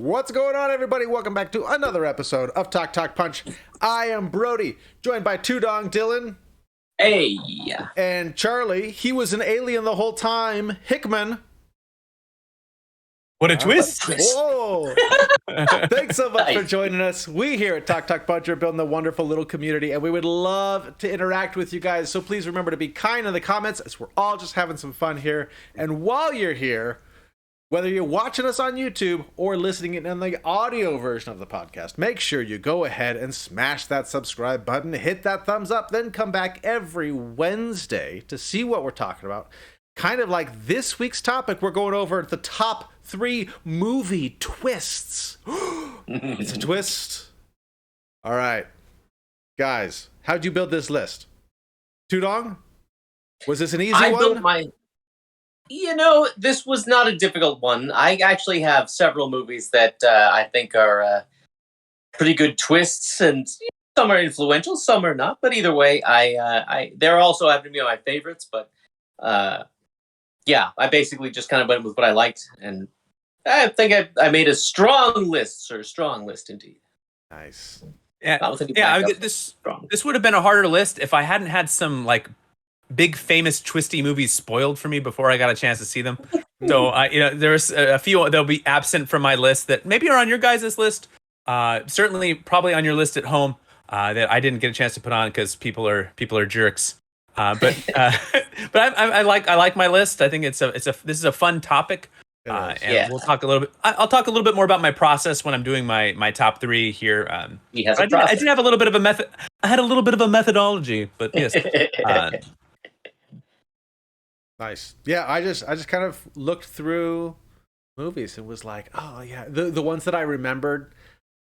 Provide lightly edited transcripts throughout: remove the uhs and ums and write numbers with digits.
What's going on, everybody? Welcome back to another episode of Talk Talk Punch. I am Brody, joined by Tudong Dylan. Hey. And Charlie. He was an alien the whole time. Hickman. What a twist! Whoa! Thanks so much for joining us. We here at Talk Talk Punch are building a wonderful little community, and we would love to interact with you guys. So please remember to be kind in the comments, as we're all just having some fun here. And while you're here, whether you're watching us on YouTube or listening in the audio version of the podcast, make sure you go ahead and smash that subscribe button, hit that thumbs up, then come back every Wednesday to see what we're talking about. Kind of like this week's topic, we're going over the top 3 movie twists. It's a twist. All right. Guys, how'd you build this list? Tudong? Was this an easy one? I built my... this was not a difficult one. I actually have several movies that I think are pretty good twists, and some are influential, some are not. But either way, they're also happen to be my favorites. But I basically just kind of went with what I liked, and I think I made a strong list, sir. Strong list indeed. Nice. This would have been a harder list if I hadn't had some big famous twisty movies spoiled for me before I got a chance to see them. So there's a few that'll be absent from my list that maybe are on your guys' list. Certainly, probably on your list at home that I didn't get a chance to put on because people are jerks. But I like my list. I think this is a fun topic. We'll talk a little bit. I'll talk a little bit more about my process when I'm doing my top 3 here. I did have a little bit of a method. I had a little bit of a methodology, but yes. Nice. Yeah, I just kind of looked through movies and was like, oh yeah, the ones that I remembered,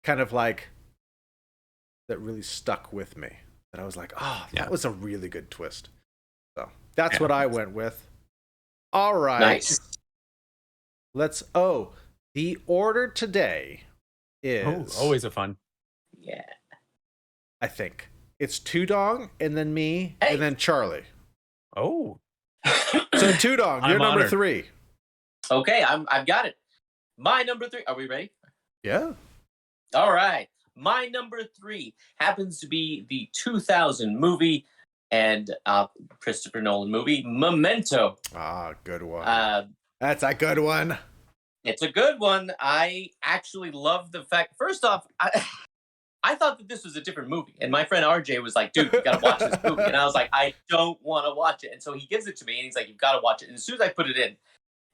kind of like that really stuck with me. That I was like, that was a really good twist. So that's what I went with. All right. Nice. The order today is always a fun. Yeah. I think it's Tudong and then me and then Charlie. Oh. So Tudong, you're number 3. Okay, I've got it. My number 3. Are we ready? Yeah. All right. My number 3 happens to be the 2000 movie and Christopher Nolan movie, Memento. Ah, good one. That's a good one. It's a good one. I actually love the fact. First off, I thought that this was a different movie. And my friend RJ was like, dude, you got to watch this movie. And I was like, I don't want to watch it. And so he gives it to me and he's like, you've got to watch it. And as soon as I put it in,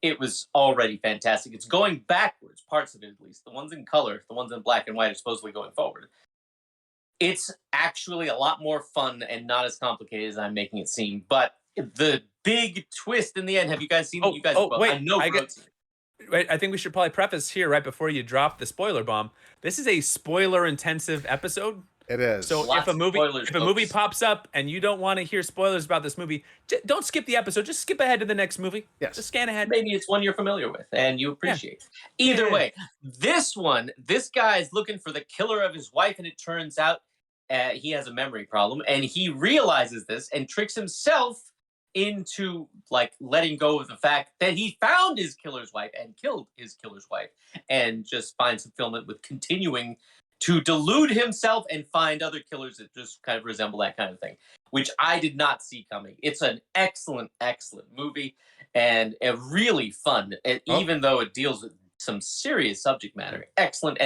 it was already fantastic. It's going backwards, parts of it at least. The ones in color, the ones in black and white are supposedly going forward. It's actually a lot more fun and not as complicated as I'm making it seem. But the big twist in the end, have you guys seen it? You guys wait, I know I think we should probably preface here right before you drop the spoiler bomb. This is a spoiler-intensive episode. It is. So if a movie pops up and you don't want to hear spoilers about this movie, don't skip the episode. Just skip ahead to the next movie. Yes. Just scan ahead. Maybe it's one you're familiar with and you appreciate. Yeah. Either way, this guy is looking for the killer of his wife, and it turns out he has a memory problem, and he realizes this and tricks himself into letting go of the fact that he found his killer's wife and killed his killer's wife, and just finds fulfillment with continuing to delude himself and find other killers that just kind of resemble that kind of thing, which I did not see coming. It's an excellent, excellent movie and a really fun, and even though it deals with some serious subject matter, excellent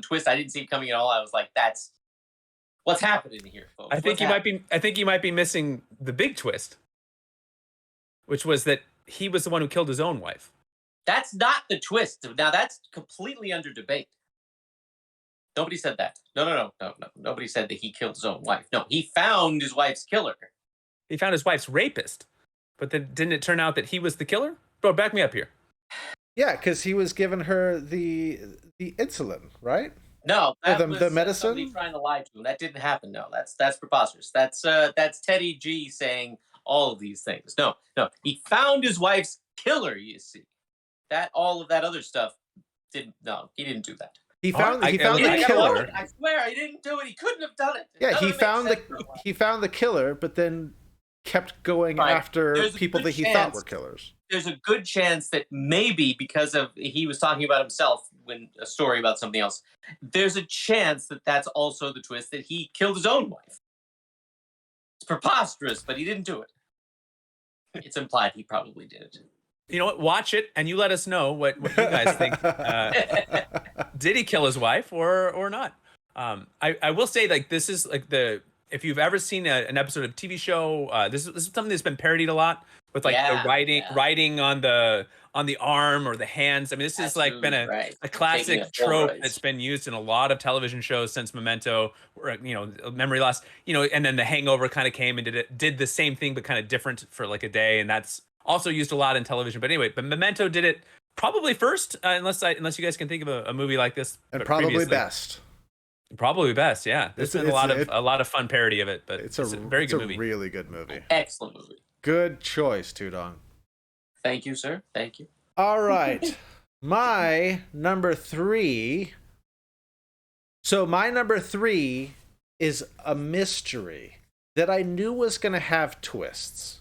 twist. I didn't see it coming at all. I was like, that's what's happening here, folks. I think you might be missing the big twist, which was that he was the one who killed his own wife. That's not the twist. Now, that's completely under debate. Nobody said that. No. Nobody said that he killed his own wife. No, he found his wife's killer. He found his wife's rapist. But then didn't it turn out that he was the killer? Bro, back me up here. Yeah, because he was giving her the insulin, right? No, that was the medicine. Somebody trying to lie to him. That didn't happen. No, that's preposterous. That's Teddy G saying all of these things. No. He found his wife's killer, you see. All of that other stuff he didn't do that. He found the killer. I swear he didn't do it. He couldn't have done it. Yeah, he found the killer, but then kept going Right. after There's a people good that he thought chance- were killers. There's a good chance that maybe because of he was talking about himself when a story about something else, there's a chance that that's also the twist that he killed his own wife. It's preposterous, but he didn't do it. It's implied he probably did it. You know what? Watch it and you let us know what you guys think. Did he kill his wife or not? I will say, like, this is like if you've ever seen an episode of TV show, this is something that's been parodied a lot with like the writing on the arm or the hands. I mean, this has like been a classic trope that's been used in a lot of television shows since Memento, or Memory Loss. And then The Hangover kind of came and did the same thing but kind of different for like a day, and that's also used a lot in television. But anyway, Memento did it probably first, unless you guys can think of a movie like this, and probably best. Probably best, yeah. There's been a lot of fun parody of it, but it's a very good movie. It's a really good movie. Excellent movie. Good choice, Tudong. Thank you, sir. Thank you. All right. My number 3. So my number 3 is a mystery that I knew was going to have twists.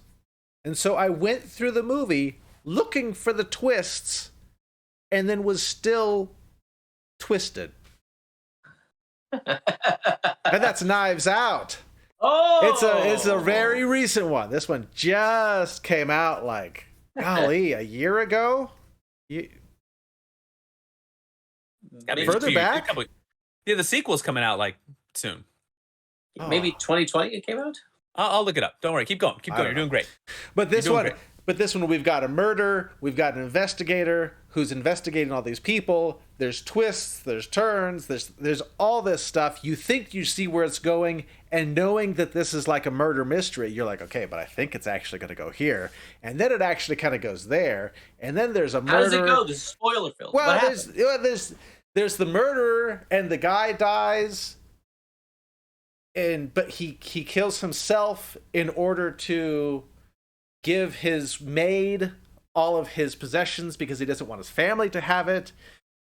And so I went through the movie looking for the twists and then was still twisted. And that's Knives Out. Oh, It's a very recent one. This one just came out like, golly, a year ago. Further back? Yeah, the sequel's coming out like soon. Maybe 2020 it came out. I'll look it up. Don't worry. Keep going. You're doing great. But this one, we've got a murder. We've got an investigator who's investigating all these people. There's twists. There's turns. There's all this stuff. You think you see where it's going, and knowing that this is like a murder mystery, you're like, okay, but I think it's actually going to go here, and then it actually kind of goes there, and then there's a murder. How does it go? This is spoiler film. Well, there's the murderer, and the guy dies. But he kills himself in order to give his maid all of his possessions because he doesn't want his family to have it.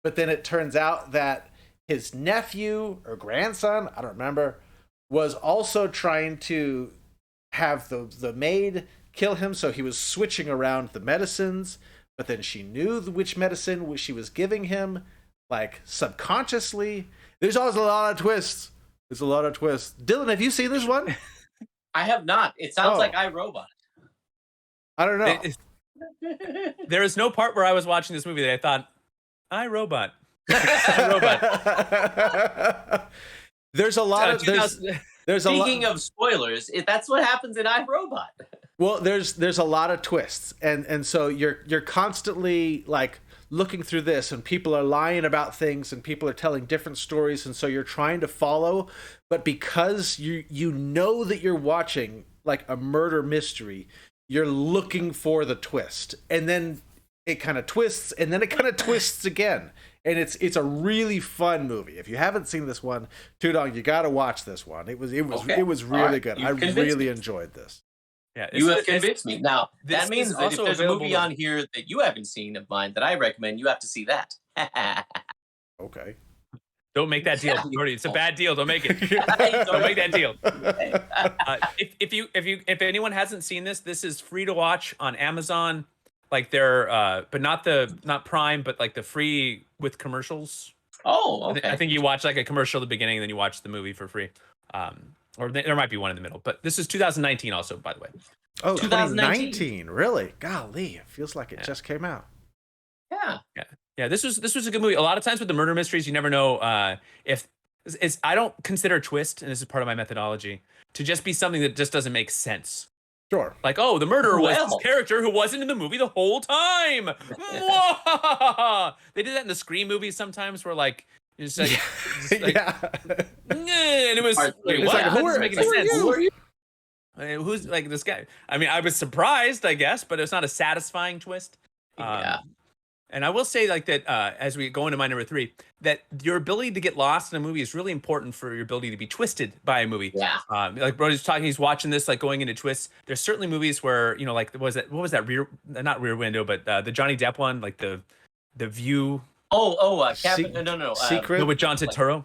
But then it turns out that his nephew or grandson, I don't remember, was also trying to have the maid kill him. So he was switching around the medicines, but then she knew which medicine she was giving him, like subconsciously. There's always a lot of twists. There's a lot of twists. Dylan, have you seen this one? I have not. It sounds like iRobot. I don't know. There is no part where I was watching this movie that I thought, iRobot. iRobot. There's a lot of there's Speaking of spoilers, that's what happens in iRobot. Well, there's a lot of twists, and so you're constantly like looking through this, and people are lying about things, and people are telling different stories, and so you're trying to follow, but because you know that you're watching like a murder mystery, you're looking for the twist, and then it kind of twists, and then it kind of twists again, and it's a really fun movie. If you haven't seen this one, Tudong, you got to watch this one. It was really good. I really enjoyed this. Yeah, you have convinced me. Now, that means that if there's a movie on here that you haven't seen of mine that I recommend, you have to see that. Okay. Don't make that deal, Brody. It's a bad deal. Don't make it. Don't make that deal. If anyone hasn't seen this is free to watch on Amazon. Like they're, but not Prime, but like the free with commercials. Oh, okay. I think you watch like a commercial at the beginning, and then you watch the movie for free. Or there might be one in the middle, but this is 2019 also, by the way. Oh, 2019, really? Golly, it feels like it just came out. Yeah. This was a good movie. A lot of times with the murder mysteries, you never know if it's. I don't consider a twist, and this is part of my methodology, to just be something that just doesn't make sense. Sure. Like, oh, the murderer was this character who wasn't in the movie the whole time. They did that in the Scream movies sometimes, where like. It's like, yeah. And it was like, who are you? Who's like this guy? I mean, I was surprised, I guess, but it's not a satisfying twist. And I will say like that as we go into my number 3, that your ability to get lost in a movie is really important for your ability to be twisted by a movie. Yeah. Like Brody's talking, he's watching this, like going into twists. There's certainly movies where, like, what was that not Rear Window, but the Johnny Depp one, like the View. Cabin, no. Secret? With John Turturro.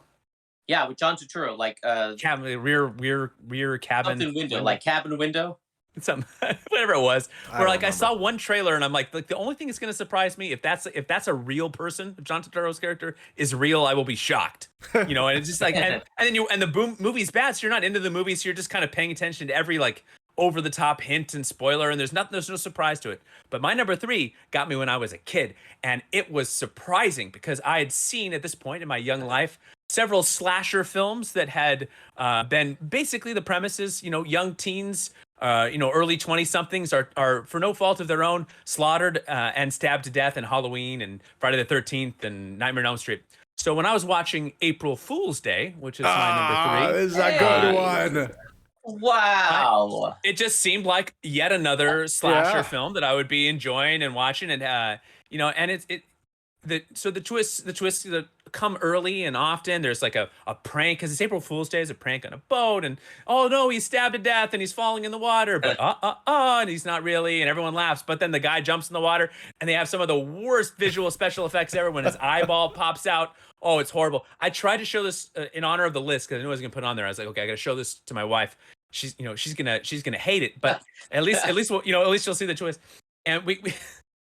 Yeah, with John Turturro, like cabin, rear cabin. Something window, like Cabin Window. some whatever it was, where like I remember. saw one trailer and I'm like the only thing that's going to surprise me if that's a real person, if John Turturro's character is real, I will be shocked. And it's just like and then the movie's bad, so you're not into the movie, so you're just kind of paying attention to every like over the top hint and spoiler, and there's no surprise to it. But my number 3 got me when I was a kid, and it was surprising because I had seen at this point in my young life several slasher films that had been basically the premises, young teens, early 20-somethings are for no fault of their own slaughtered and stabbed to death in Halloween and Friday the 13th and Nightmare on Elm Street. So when I was watching April Fool's Day, which is my number 3, this is a good one. Wow. It just seemed like yet another slasher film that I would be enjoying and watching, and and the twists that come early and often. There's like a prank, because it's April Fool's Day, is a prank on a boat, and oh no, he's stabbed to death and he's falling in the water, but and he's not really, and everyone laughs. But then the guy jumps in the water, and they have some of the worst visual special effects ever when his eyeball pops out. Oh, it's horrible. I tried to show this in honor of the list because I knew I was gonna put it on there. I was like, okay, I gotta show this to my wife. She's gonna hate it, but at least she'll see the twist. And we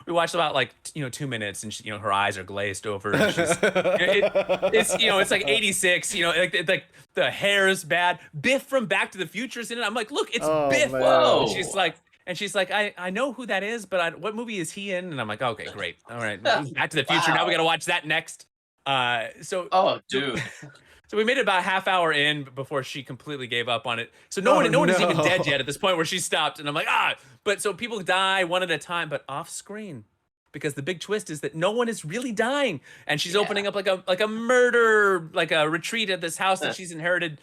watched about like 2 minutes, and she, her eyes are glazed over. And she's, it's like 86. Like the hair is bad. Biff from Back to the Future is in it. I'm like, look, it's Biff. Man. Whoa. She's like, I know who that is, but what movie is he in? And I'm like, okay, great, all right, Back to the Future. Now we gotta watch that next. Oh, dude. So we made it about a half hour in before she completely gave up on it. So no one is even dead yet at this point where she stopped. And I'm like, but so people die one at a time, but off screen, because the big twist is that no one is really dying. And she's opening up like a murder, like a retreat at this house that she's inherited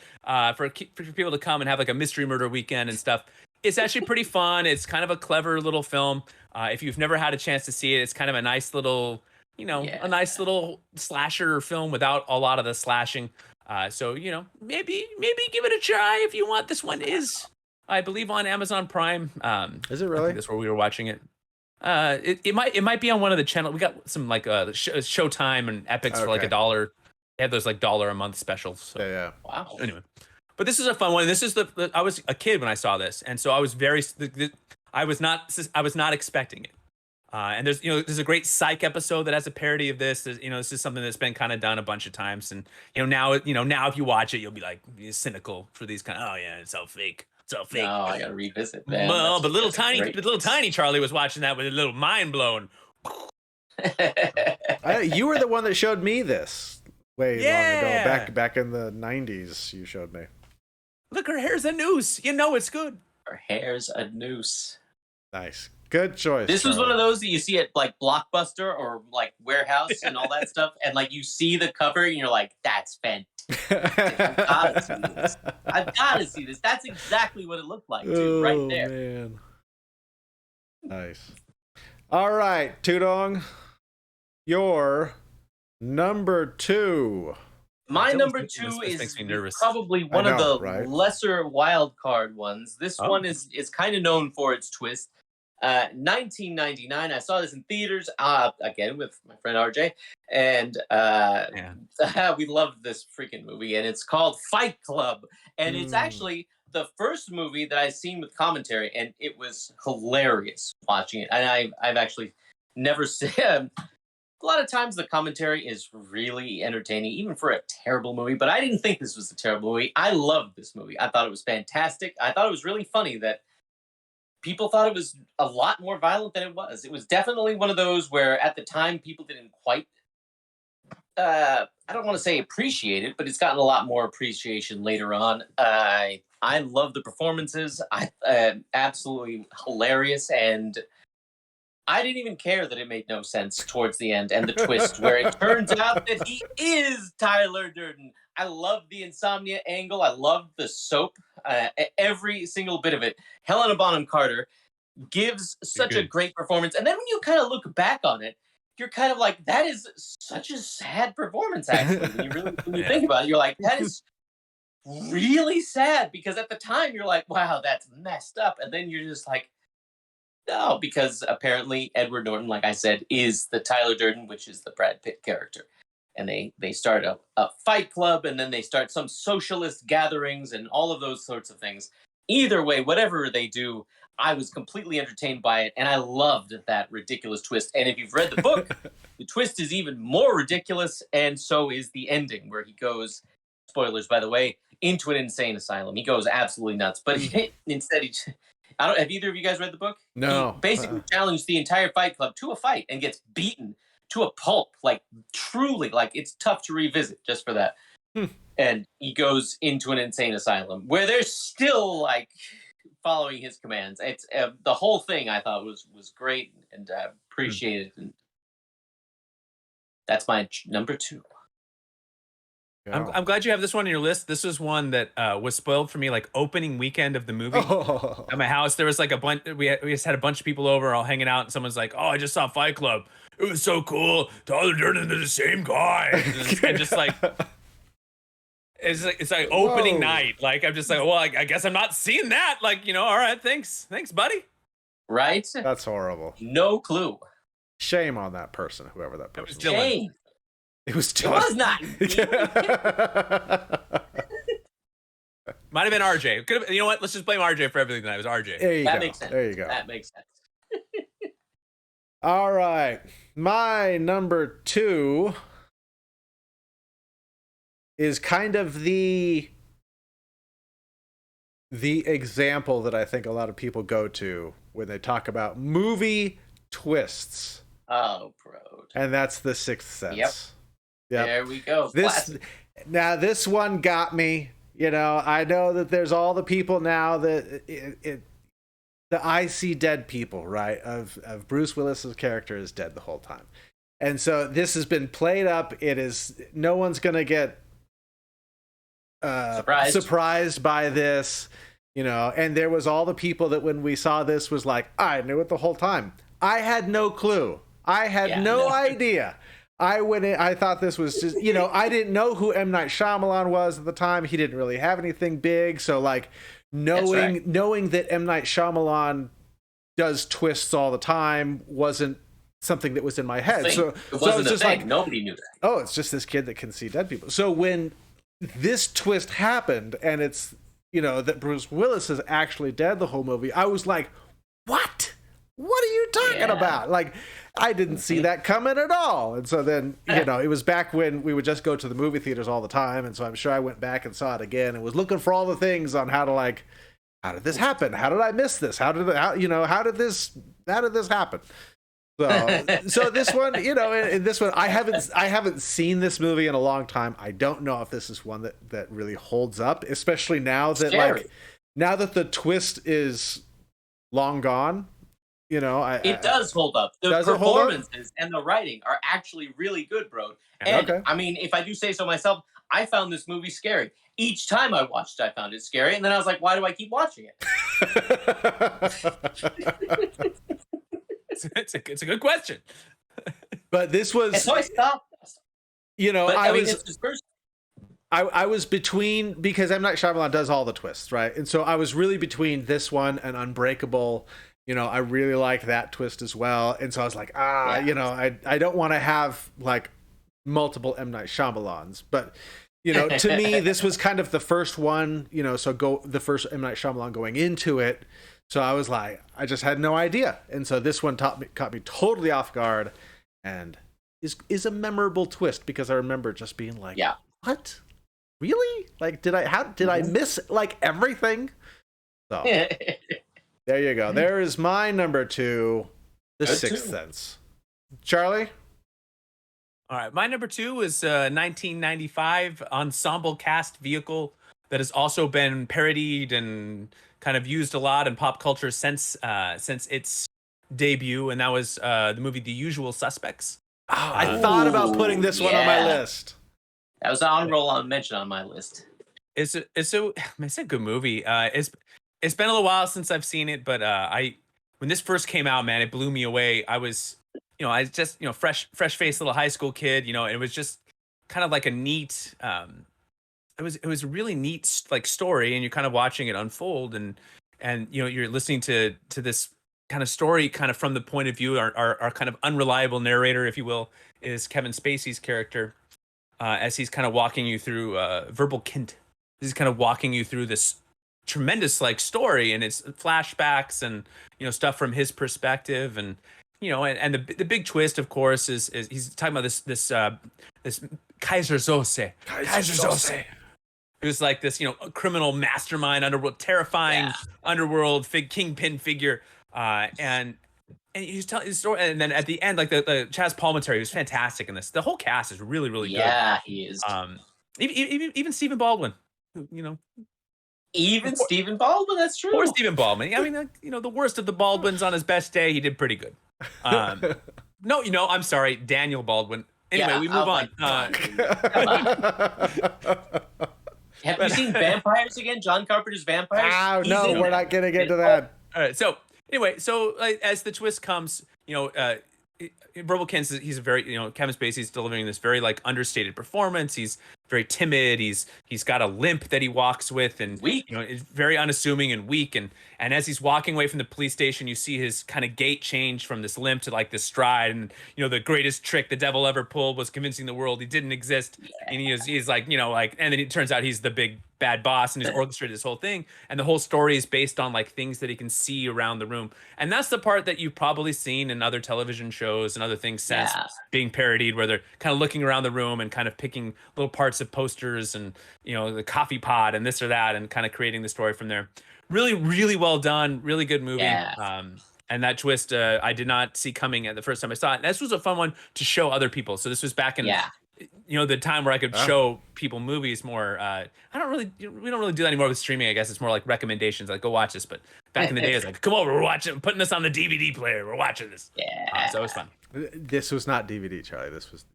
for people to come and have like a mystery murder weekend and stuff. It's actually pretty fun. It's kind of a clever little film. If you've never had a chance to see it, it's kind of a nice little, a nice little slasher film without a lot of the slashing. So maybe give it a try if you want. This one is, I believe, on Amazon Prime. Is it really? That's where we were watching it. It might be on one of the channels. We got some like Showtime and Epics for like $1. They have those like $1 a month specials. So. Yeah. Wow. Anyway, but this is a fun one. This is I was a kid when I saw this, and so I was I was not expecting it. And there's a great Psych episode that has a parody of this. This is something that's been kind of done a bunch of times, and now if you watch it, you'll be like cynical for these kind of, oh yeah, it's all fake. It's all fake. No, I gotta revisit, man. Well, but little tiny Charlie was watching that with a little mind blown. You were the one that showed me this way long ago. Back in the 90s, you showed me. Look, her hair's a noose. It's good. Her hair's a noose. Nice. Good choice. This was one of those that you see at like Blockbuster or like Warehouse and all that stuff, and like you see the cover and you're like, "That's fantastic! I've got to see this. That's exactly what it looked like, too, right there." Man. Nice. All right, Tudong, your number 2. My number 2 is probably one of the lesser wild card ones. This one is kind of known for its twist. 1999. I saw this in theaters again with my friend RJ, and we loved this freaking movie. And it's called Fight Club, and it's actually the first movie that I've seen with commentary, and it was hilarious watching it. And I've actually never seen. A lot of times the commentary is really entertaining, even for a terrible movie. But I didn't think this was a terrible movie. I loved this movie. I thought it was fantastic. I thought it was really funny that people thought it was a lot more violent than it was. It was definitely one of those where at the time people didn't quite, I don't want to say appreciate it, but it's gotten a lot more appreciation later on. I love the performances. Absolutely hilarious. And I didn't even care that it made no sense towards the end and the twist where it turns out that he is Tyler Durden. I love the insomnia angle. I love the soap. Every single bit of it. Helena Bonham Carter gives such a great performance. And then when you kind of look back on it, you're kind of like, that is such a sad performance, actually. When you think about it, you're like, that is really sad. Because at the time, you're like, wow, that's messed up. And then you're just like, no, because apparently Edward Norton, like I said, is the Tyler Durden, which is the Brad Pitt character. And they start a fight club, and then they start some socialist gatherings and all of those sorts of things. Either way, whatever they do, I was completely entertained by it, and I loved that ridiculous twist. And if you've read the book, the twist is even more ridiculous, and so is the ending, where he goes, spoilers by the way, into an insane asylum. He goes absolutely nuts. But instead, I don't. Have either of you guys read the book? No. He basically challenged the entire Fight Club to a fight and gets beaten to a pulp. Like truly, like it's tough to revisit just for that. And he goes into an insane asylum where they're still like following his commands. It's the whole thing I thought was great and appreciated. And that's my number 2. I'm glad you have this one on your list. This was one that was spoiled for me like opening weekend of the movie. At my house, there was like a bunch. We just had a bunch of people over, all hanging out, and someone's like, "Oh, I just saw Fight Club. It was so cool. Tyler Durden is the same guy." And just like. It's like opening night. Like I'm just like, well, I guess I'm not seeing that. Like, all right, thanks, buddy. Right? That's horrible. No clue. Shame on that person, whoever that person was. Shame. It was Dylan. It was not. Might have been RJ. Could have, you know what? Let's just blame RJ for everything. That was RJ. There you That go. makes sense. There you go. That makes sense. All right. My number 2 is kind of the example that I think a lot of people go to when they talk about movie twists. Oh, bro. And that's The Sixth Sense. Yep. There we go. This one got me. I know that there's all the people now that the I see dead people, right? Of Bruce Willis's character is dead the whole time. And so this has been played up. It is, no one's going to get surprised by this, and there was all the people that when we saw this was like, I knew it the whole time. I had no clue. I had no idea. I thought this was just, I didn't know who M. Night Shyamalan was at the time. He didn't really have anything big. So like knowing that M. Night Shyamalan does twists all the time wasn't something that was in my head. So it wasn't just like nobody knew that. Oh, it's just this kid that can see dead people. So when this twist happened and it's, that Bruce Willis is actually dead the whole movie, I was like, what are you talking about? Like, I didn't see that coming at all. And so then, it was back when we would just go to the movie theaters all the time. And so I'm sure I went back and saw it again and was looking for all the things on how did this happen? How did I miss this? How did this happen? So this one, in this one, I haven't seen this movie in a long time. I don't know if this is one that really holds up, especially now that now that the twist is long gone. It does hold up. The performances and the writing are actually really good, bro. And I mean, if I do say so myself, I found this movie scary. Each time I watched, I found it scary, and then I was like, why do I keep watching it? It's a good question. But this was, and so I stopped. I was between, because M. Night Shyamalan does all the twists, right? And so I was really between this one and Unbreakable. I really like that twist as well. And so I was like, I don't want to have like multiple M. Night Shyamalans, but to me, this was kind of the first one, the first M. Night Shyamalan going into it. So I was like, I just had no idea. And so this one caught me totally off guard and is a memorable twist because I remember just being like, what? Really? Like, did I miss like everything? So there you go. There is my number 2, The Sixth Sense. Charlie? All right. My number 2 is 1995 ensemble cast vehicle that has also been parodied and kind of used a lot in pop culture since its debut, and that was the movie The Usual Suspects. Oh, I thought about putting this one on my list. That was an honorable mention on my list. It's a good movie. It's been a little while since I've seen it, but when this first came out, man, it blew me away. I was, I just, fresh faced little high school kid, and it was just kind of like a neat. It was a really neat like story, and you're kind of watching it unfold, and you're listening to this kind of story kind of from the point of view. Our kind of unreliable narrator, if you will, is Kevin Spacey's character, as he's kind of walking you through Verbal Kint. He's kind of walking you through this tremendous like story, and it's flashbacks and stuff from his perspective, and and the big twist, of course, is he's talking about this Kaiser Sose. Who's like this criminal mastermind, underworld, terrifying underworld kingpin figure, and he's telling his story, and then at the end, like the Chaz Palminteri was fantastic in this. The whole cast is really good. Yeah, he is. Even Stephen Baldwin, Even Stephen Baldwin, that's true. Poor Stephen Baldwin. I mean, the worst of the Baldwins on his best day, he did pretty good. No, I'm sorry, Daniel Baldwin. Anyway, we move on. Have you seen Vampires again? John Carpenter's Vampires? Oh, no, we're not getting into that. All right, so anyway, as the twist comes, Verbal he's a very, Kevin Spacey's delivering this very like understated performance. He's very timid. He's got a limp that he walks with, and weak. Is very unassuming and weak. And as he's walking away from the police station, you see his kind of gait change from this limp to like this stride. And the greatest trick the devil ever pulled was convincing the world he didn't exist. Yeah. And he's like, and then it turns out he's the big bad boss, and he's orchestrated this whole thing. And the whole story is based on like things that he can see around the room. And that's the part that you've probably seen in other television shows and other things since being parodied, where they're kind of looking around the room and kind of picking little parts of posters and the coffee pot and this or that, and kind of creating the story from there. Really, really well done. Really good movie. Yeah. And that twist I did not see coming at the first time I saw it. And this was a fun one to show other people. So this was back in the time where I could show people movies more. We don't really do that anymore with streaming. I guess it's more like recommendations, like go watch this. But back in the day, it's like, come over, we're watching, putting this on the DVD player. We're watching this. Yeah. So it was fun. This was not DVD, Charlie.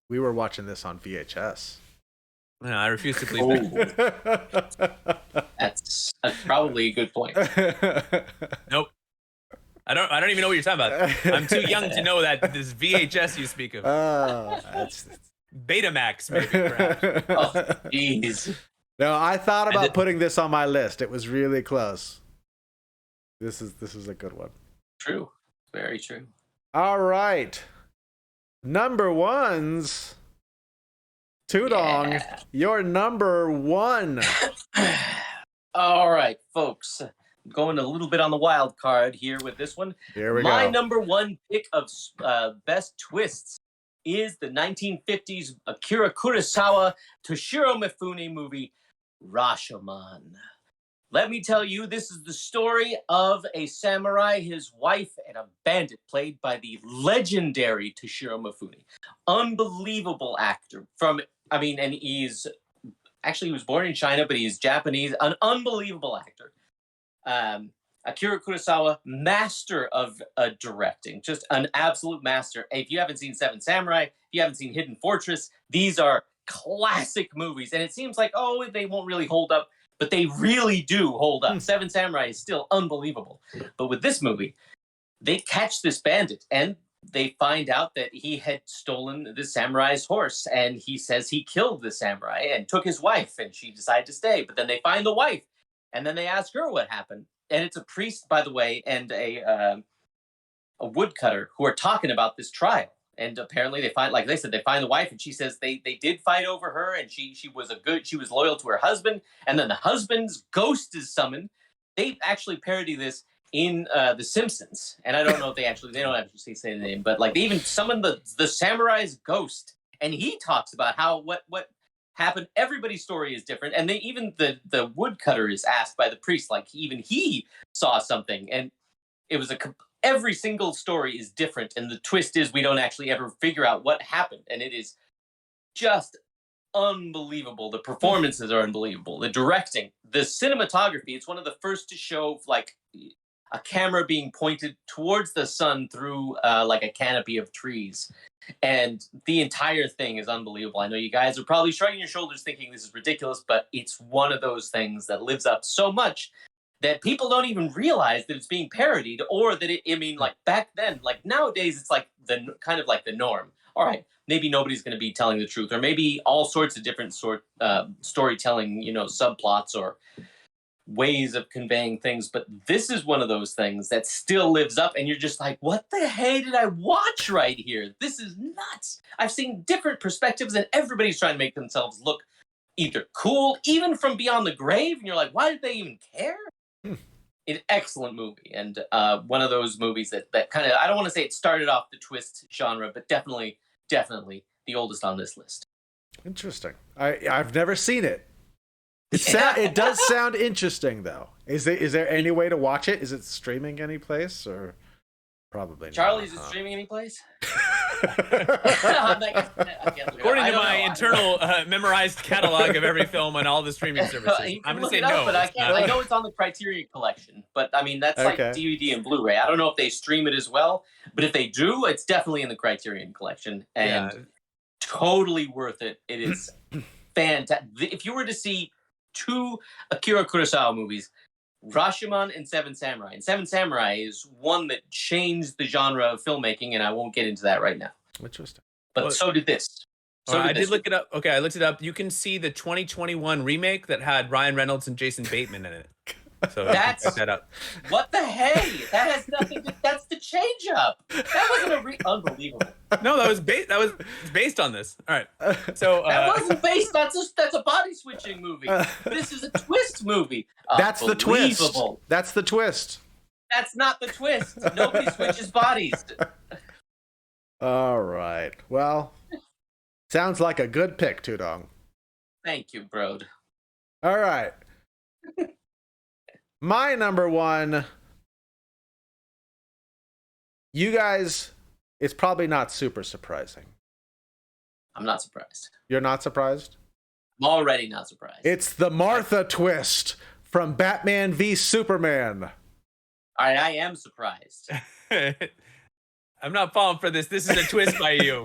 We were watching this on VHS. No, I refuse to believe that. That's probably a good point. Nope. I don't even know what you're talking about. I'm too young to know that this VHS you speak of. That's Betamax, maybe, perhaps. Oh, jeez. No, I thought about putting this on my list. It was really close. This is a good one. True. Very true. All right. Number ones. Tudong, your number one. All right, folks. Going a little bit on the wild card here with this one. Here we go. My number one pick of best twists is the 1950s Akira Kurosawa Toshiro Mifune movie, Rashomon. Let me tell you, this is the story of a samurai, his wife, and a bandit played by the legendary Toshiro Mifune. Unbelievable actor. And he was born in China, but he's Japanese. An unbelievable actor. Akira Kurosawa, master of directing, just an absolute master. If you haven't seen Seven Samurai, if you haven't seen Hidden Fortress, these are classic movies. And it seems like, they won't really hold up, but they really do hold up. Seven Samurai is still unbelievable. But with this movie, they catch this bandit and they find out that he had stolen the samurai's horse. And he says he killed the samurai and took his wife, and she decided to stay. But then they find the wife, and then they ask her what happened. And it's a priest, by the way, and a woodcutter who are talking about this trial. And apparently they find the wife, and she says they did fight over her, and she was loyal to her husband. And then the husband's ghost is summoned. They actually parody this in The Simpsons. And I don't know if they don't actually say the name, but like they even summoned the samurai's ghost. And he talks about how what happened. Everybody's story is different. And even the woodcutter is asked by the priest, like even he saw something. And it was every single story is different, and the twist is we don't actually ever figure out what happened, and it is just unbelievable. The performances are unbelievable. The directing, the cinematography, it's one of the first to show like a camera being pointed towards the sun through like a canopy of trees, and the entire thing is unbelievable. I know you guys are probably shrugging your shoulders thinking this is ridiculous, but it's one of those things that lives up so much that people don't even realize that it's being parodied, or that like back then, like nowadays, it's like the norm. All right, maybe nobody's going to be telling the truth, or maybe all sorts of different storytelling, subplots or ways of conveying things. But this is one of those things that still lives up, and you're just like, what the hey did I watch right here? This is nuts. I've seen different perspectives, and everybody's trying to make themselves look either cool, even from beyond the grave, and you're like, why did they even care? An excellent movie, and one of those movies that kind of, I don't want to say it started off the twist genre, but definitely the oldest on this list. Interesting. I've never seen it. It does sound interesting though. Is there any way to watch it? Is it streaming any place or probably not? Charlie, is it streaming any place? According to my internal memorized catalog of every film on all the streaming services, I'm going to say no. But I know it's on the Criterion Collection, but I mean, that's like DVD and Blu-ray. I don't know if they stream it as well, but if they do, it's definitely in the Criterion Collection, and totally worth it. It is fantastic. If you were to see 2 Akira Kurosawa movies, Rashomon and Seven Samurai. And Seven Samurai is one that changed the genre of filmmaking, and I won't get into that right now. Interesting. But so did this. I did look it up. Okay, I looked it up. You can see the 2021 remake that had Ryan Reynolds and Jason Bateman in it. So that's check that out. What the hey? That has nothing to, that's the change up. That wasn't unbelievable. No, that was based on this. All right. So that wasn't based. That's a body switching movie. This is a twist movie. That's the twist. That's the twist. That's not the twist. Nobody switches bodies. All right. Well, sounds like a good pick, Tudong. Thank you, Brody. All right. My number one, you guys, it's probably not super surprising. I'm not surprised. You're not surprised? I'm already not surprised. It's the Martha twist from Batman v Superman. All right, I am surprised. I'm not falling for this. This is a twist by you.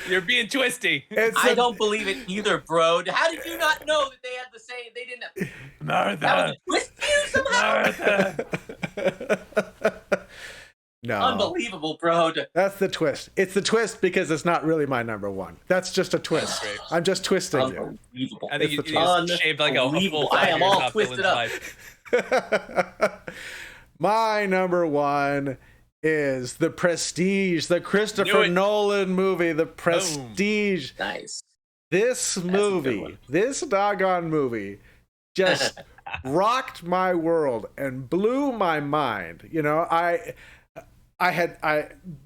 You're being twisty. I don't believe it either, bro. How did you not know that they had the same? They didn't. Martha. That was a twist for you somehow. Martha. No. Unbelievable, bro. That's the twist. It's the twist because it's not really my number one. That's just a twist. I'm just twisting you. Unbelievable. I think you shaved like a full 5 I am years all off twisted up. up. My number one is The Prestige, the Christopher Nolan movie, The Prestige. Boom. Nice. This movie, this doggone movie, just rocked my world and blew my mind. You know, I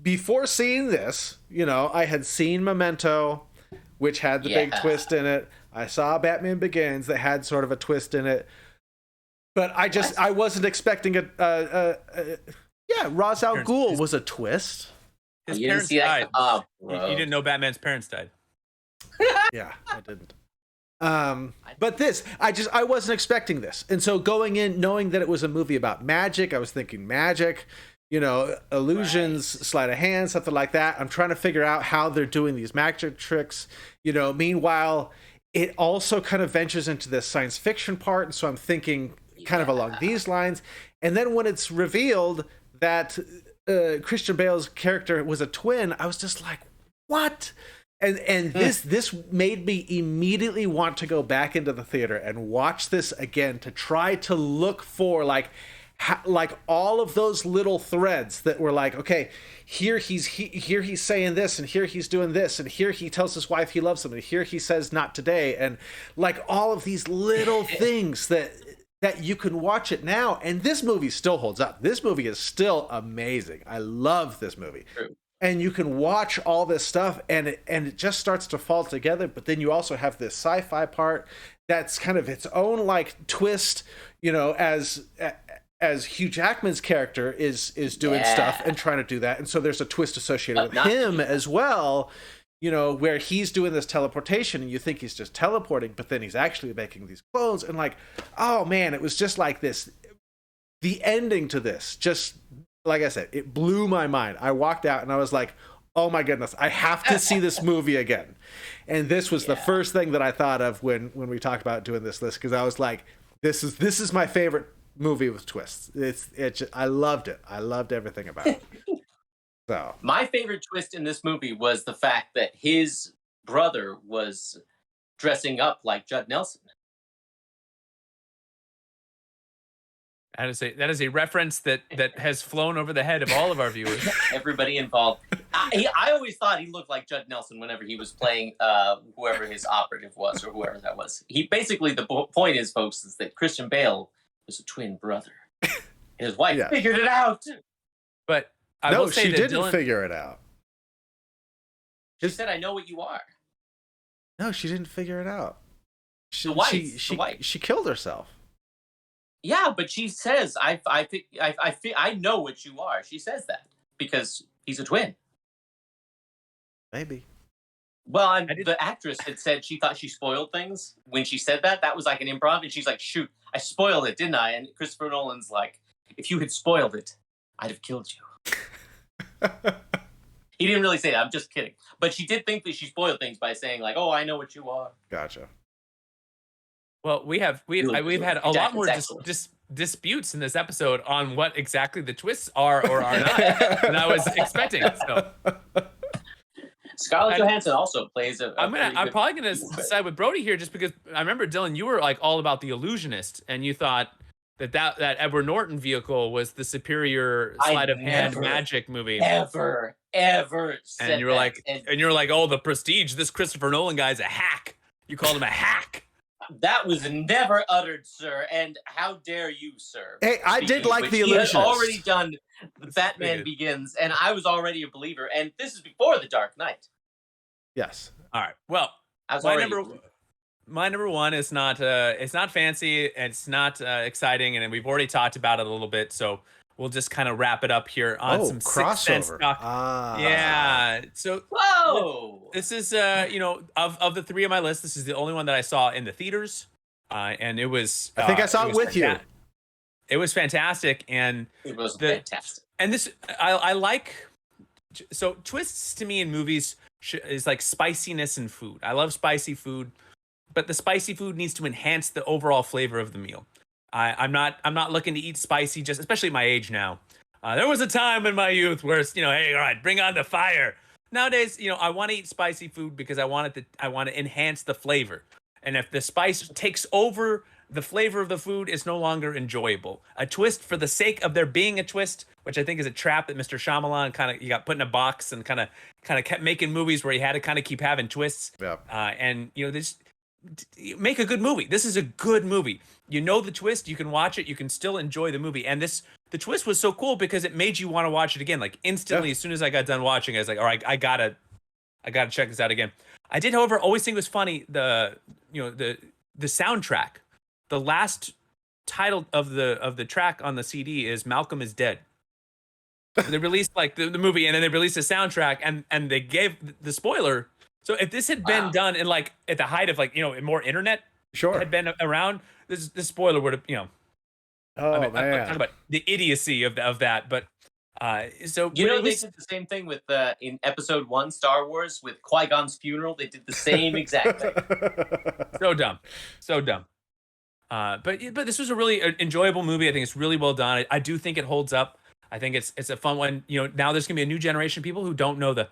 before seeing this, you know, I had seen Memento, which had the big twist in it. I saw Batman Begins that had sort of a twist in it, but I wasn't expecting Ra's al Ghul was a twist. His parents died. You didn't know Batman's parents died. Yeah, I didn't. But this, I wasn't expecting this. And so going in, knowing that it was a movie about magic, I was thinking magic, you know, illusions, sleight of hand, something like that. I'm trying to figure out how they're doing these magic tricks, you know. Meanwhile, it also kind of ventures into this science fiction part. And so I'm thinking kind of along these lines. And then when it's revealed that Christian Bale's character was a twin, I was just like, what? And this made me immediately want to go back into the theater and watch this again to try to look for like all of those little threads that were like, okay, here he's saying this, and here he's doing this, and here he tells his wife he loves him, and here he says not today, and like all of these little things that you can watch it now, and this movie still holds up. This movie is still amazing. I love this movie. True. And you can watch all this stuff, and it just starts to fall together. But then you also have this sci-fi part that's kind of its own like twist, you know, as Hugh Jackman's character is doing stuff and trying to do that, and so there's a twist associated with him as well, you know, where he's doing this teleportation, and you think he's just teleporting, but then he's actually making these clones, and like, oh man, it was just like this. The ending to this just. Like I said, it blew my mind. I walked out and I was like, oh my goodness, I have to see this movie again. And this was the first thing that I thought of when we talked about doing this list, because I was like, this is my favorite movie with twists. I loved it. I loved everything about it. So my favorite twist in this movie was the fact that his brother was dressing up like Judd Nelson. That is a reference that has flown over the head of all of our viewers. Everybody involved. I always thought he looked like Judd Nelson whenever he was playing whoever his operative was, or whoever that was. He basically, the point is, folks, is that Christian Bale was a twin brother. His wife figured it out. But I will say she that didn't Dylan figure it out. She said, "I know what you are." No, she didn't figure it out. The wife. She killed herself. Yeah, but she says, I know what you are." She says that because he's a twin. Maybe. Well, the actress had said she thought she spoiled things when she said that. That was like an improv, and she's like, "Shoot, I spoiled it, didn't I?" And Christopher Nolan's like, "If you had spoiled it, I'd have killed you." He didn't really say that. I'm just kidding. But she did think that she spoiled things by saying like, "Oh, I know what you are." Gotcha. Well, we've had a lot more disputes in this episode on what exactly the twists are or are not than I was expecting. So. Scarlett Johansson also plays a I'm probably gonna side with Brody here just because I remember, Dylan, you were like all about The Illusionist, and you thought that Edward Norton vehicle was the superior sleight of hand magic movie. Ever said and you were like, oh, The Prestige, this Christopher Nolan guy's a hack. You called him a hack. That was never uttered, sir. And how dare you, sir? Hey, I did like The Illusionist. He had already done the Batman Begins, and I was already a believer. And this is before The Dark Knight. Yes. All right. Well, my number one is not it's not fancy, it's not exciting, and we've already talked about it a little bit, so we'll just kind of wrap it up here on some Sixth Sense talk. Yeah. So this is of the three on my list, this is the only one that I saw in the theaters, and it was I think I saw it with you. It was fantastic, and it was fantastic. And this I like. So twists to me in movies is like spiciness in food. I love spicy food, but the spicy food needs to enhance the overall flavor of the meal. I'm not looking to eat spicy, just especially at my age now. There was a time in my youth where it's, hey, all right, bring on the fire. Nowadays, I want to eat spicy food because I want to enhance the flavor. And if the spice takes over the flavor of the food, it's no longer enjoyable. A twist for the sake of there being a twist, which I think is a trap that Mr. Shyamalan he got put in a box and kind of kept making movies where he had to kind of keep having twists. Yeah. And this make a good movie. This is a good movie. The twist, you can watch it, you can still enjoy the movie. And the twist was so cool because it made you want to watch it again. Like instantly, As soon as I got done watching, I was like, all right, I gotta check this out again. I did, however, always think it was funny the soundtrack. The last title of the track on the CD is "Malcolm is Dead." They released the movie, and then they released a soundtrack, and they gave the spoiler. So if this had been done in at the height of more internet had been around, this spoiler would have man, I'm talking about the idiocy of that. But so they did the same thing with in Episode 1 Star Wars with Qui-Gon's funeral. They did the same exact thing. So dumb. But this was a really enjoyable movie. I think it's really well done. I do think it holds up. I think it's a fun one. Now there's gonna be a new generation of people who don't know the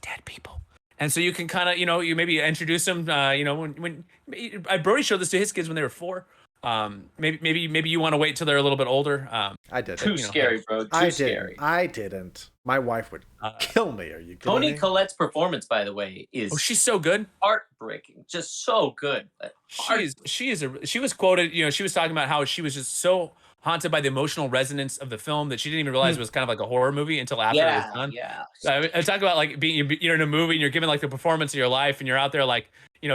dead people, and so you can kind of you maybe introduce them. When Brody showed this to his kids when they were 4. Maybe you want to wait till they're a little bit older. I did. Too scary, bro. Too scary. I didn't. My wife would kill me. Are you kidding Toni me? Collette's performance, by the way, is she's so good, heartbreaking, just so good. She was quoted. She was talking about how she was just so haunted by the emotional resonance of the film that she didn't even realize it was kind of like a horror movie until after it was done. Yeah. I talk about you're in a movie and you're given the performance of your life and you're out there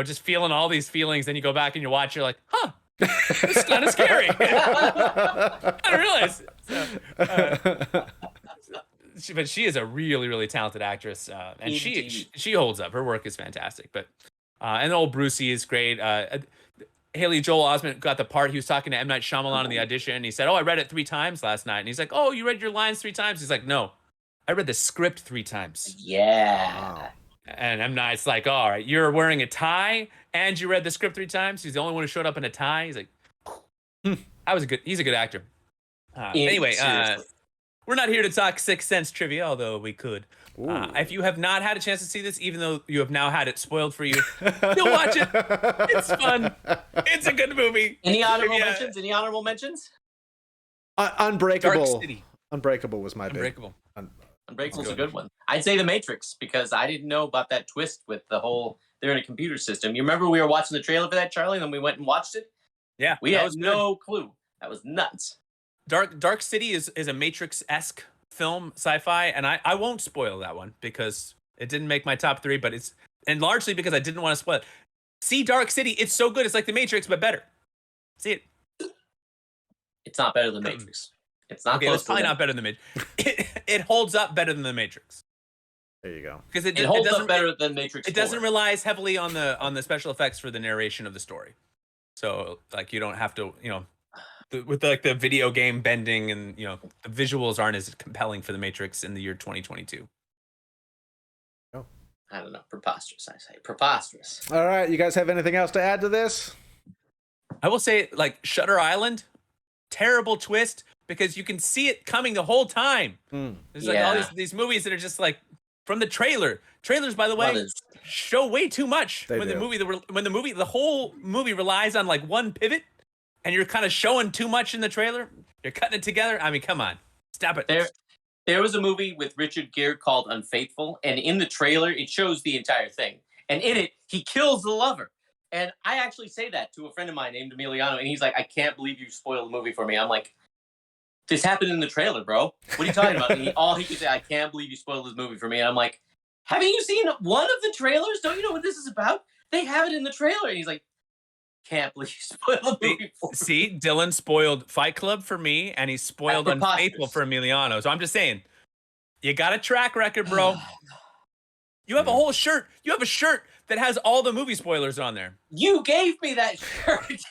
just feeling all these feelings. Then you go back and you watch. You're like, huh. This is kind of scary. I didn't realize. But she is a really, really talented actress, and she holds up. Her work is fantastic. But and old Brucey is great. Haley Joel Osment got the part. He was talking to M. Night Shyamalan in the audition, and he said, "Oh, I read it 3 times last night." And he's like, "Oh, you read your lines 3 times?" He's like, "No, I read the script 3 times." Yeah. Wow. And M. Night's like, "All right, you're wearing a tie and you read the script 3 times." He's the only one who showed up in a tie. He's like, he's a good actor. Anyway, we're not here to talk Sixth Sense trivia, although we could. If you have not had a chance to see this, even though you have now had it spoiled for you, you'll watch it. It's fun. It's a good movie. Any honorable mentions? Unbreakable. Dark City. Unbreakable was my Unbreakable. Unbreakable's a good one. I'd say The Matrix because I didn't know about that twist with the whole they're in a computer system. You remember we were watching the trailer for that, Charlie, and then we went and watched it? Yeah. We had no clue. That was nuts. Dark City is a Matrix-esque film, sci-fi, and I won't spoil that one because it didn't make my top 3, but and largely because I didn't want to spoil it. See Dark City, it's so good. It's like the Matrix, but better. See it. It's not better than Matrix. It's not. Okay, it's probably not better than the Matrix. It holds up better than the Matrix. There you go. Because it holds up better than Matrix. It doesn't rely as heavily on the special effects for the narration of the story. So like you don't have to, with like the video game bending and the visuals aren't as compelling for the Matrix in the year 2022. Oh. I don't know. Preposterous, I say. Preposterous. All right, you guys have anything else to add to this? I will say, like, Shutter Island, terrible twist, because you can see it coming the whole time. There's like all these movies that are just like from the trailer. Trailers, by the way, show way too much when the whole movie relies on like one pivot, and you're kind of showing too much in the trailer. You're cutting it together. I mean, come on, stop it. There was a movie with Richard Gere called Unfaithful, and in the trailer, it shows the entire thing. And in it, he kills the lover. And I actually say that to a friend of mine named Emiliano, and he's like, I can't believe you spoiled the movie for me. I'm like, this happened in the trailer, bro. What are you talking about? And all he could say, I can't believe you spoiled this movie for me. And I'm like, haven't you seen one of the trailers? Don't you know what this is about? They have it in the trailer. And he's like, can't believe you spoiled the movie for me. See, Dylan spoiled Fight Club for me, and he spoiled Unfaithful for Emiliano. So I'm just saying, you got a track record, bro. You have a whole shirt. You have a shirt that has all the movie spoilers on there. You gave me that shirt.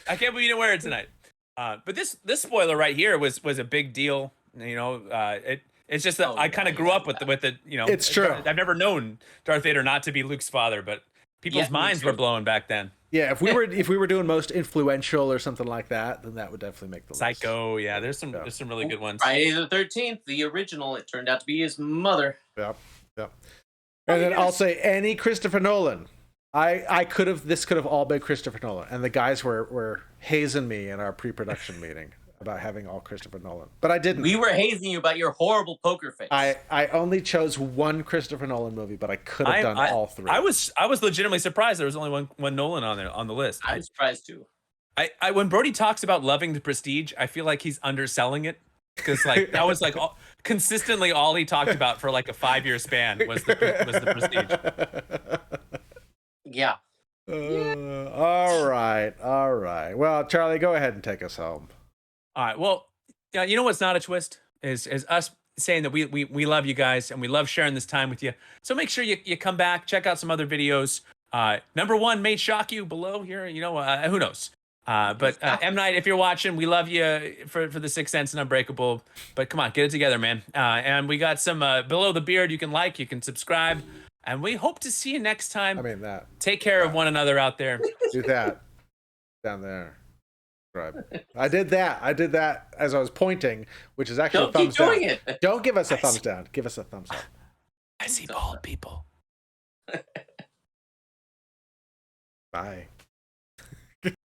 I can't believe you didn't wear it tonight. But this spoiler right here was a big deal. It's just that I kind of grew up with the. It's true. I've never known Darth Vader not to be Luke's father, but people's minds were blown back then. Yeah, if we were doing most influential or something like that, then that would definitely make the list. Psycho, yeah, there's some really good ones. Friday the 13th, the original, it turned out to be his mother. Yep. And then I'll say any Christopher Nolan. This could have all been Christopher Nolan, and the guys were hazing me in our pre-production meeting about having all Christopher Nolan, but I didn't. We were hazing you about your horrible poker face. I only chose one Christopher Nolan movie, but I could have done all three. I was legitimately surprised there was only one Nolan on the list. I was surprised too. When Brody talks about loving the Prestige, I feel like he's underselling it, because like that was like consistently all he talked about for like a 5-year span was the Prestige. Yeah. All right. Well, Charlie, go ahead and take us home. All right. Well, yeah, you know what's not a twist is us saying that we love you guys and we love sharing this time with you. So make sure you come back, check out some other videos. Number one may shock you below here. Who knows? But M. Night, if you're watching, we love you for the Sixth Sense and Unbreakable. But come on, get it together, man. And we got some Below the Beard. You can subscribe. And we hope to see you next time. I mean that. Take care of one another out there. Do that. Down there. Right. I did that as I was pointing, which is actually a thumbs down. Don't keep doing it. Don't give us a thumbs down. Give us a thumbs up. I see bald people. Bye.